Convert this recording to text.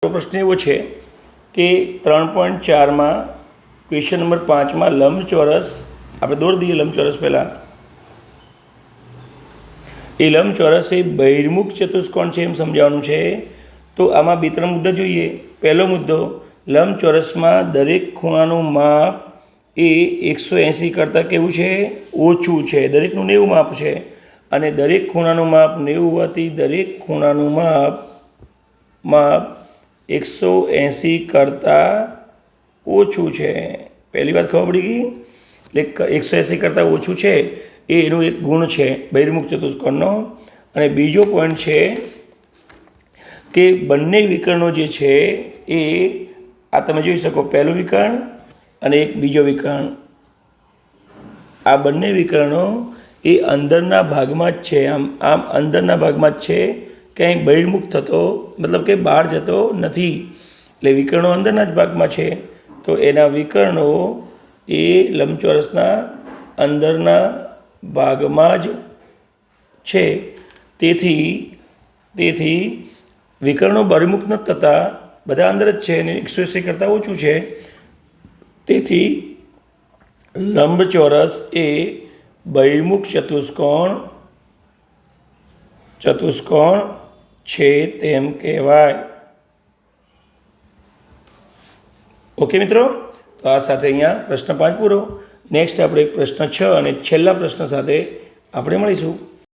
પ્રશ્ન એવો છે કે 3.4 માં ક્વેશ્ચન નંબર 5 માં લંબચોરસ આપણે દોરી દઈએ લંબચોરસ પહેલાં એ લંબચોરસ એ બહિર્મુખ ચતુષ્કોણ છે એમ સમજાવવાનું છે। તો આમાં બે ત્રણ મુદ્દા જોઈએ। પહેલો મુદ્દો, લંબચોરસમાં દરેક ખૂણાનું માપ એ 180 કરતાં કેવું છે? ઓછું છે। દરેકનું 90 માપ છે અને દરેક ખૂણાનું માપ 90 હોવાથી દરેક ખૂણાનું માપ 180 કરતાં ઓછું છે। પહેલી વાત ખબર પડી ગઈ? એટલે 180 કરતાં ઓછું છે એ એનું એક ગુણ છે બહિર્મુખ ચતુષ્કોણનો। અને બીજો પોઈન્ટ છે કે બંને વિકર્ણો જે છે એ આ તમે જોઈ શકો, પહેલું વિકર્ણ અને એક બીજો વિકર્ણ, આ બંને વિકર્ણો એ અંદરના ભાગમાં જ છે। આમ અંદરના ભાગમાં જ છે, ક્યાંય બહિર્મુખ થતો મતલબ કે બહાર જતો નથી। એટલે વિકર્ણો અંદરના જ ભાગમાં છે, તો એના વિકર્ણો એ લંબચોરસના અંદરના ભાગમાં જ છે। તેથી વિકર્ણો બહિર્મુખ નથી થતા, બધા અંદર જ છે અને 180 કરતાં ઓછું છે। તેથી લંબચોરસ એ બહિર્મુખ ચતુષ્કોણ છે તેમ કહેવાય। ઓકે મિત્રો, તો આ સાથે અહીંયા પ્રશ્ન 5 પૂરો। નેક્સ્ટ આપણે પ્રશ્ન 6 અને છેલ્લા પ્રશ્ન સાથે આપણે મળીશું।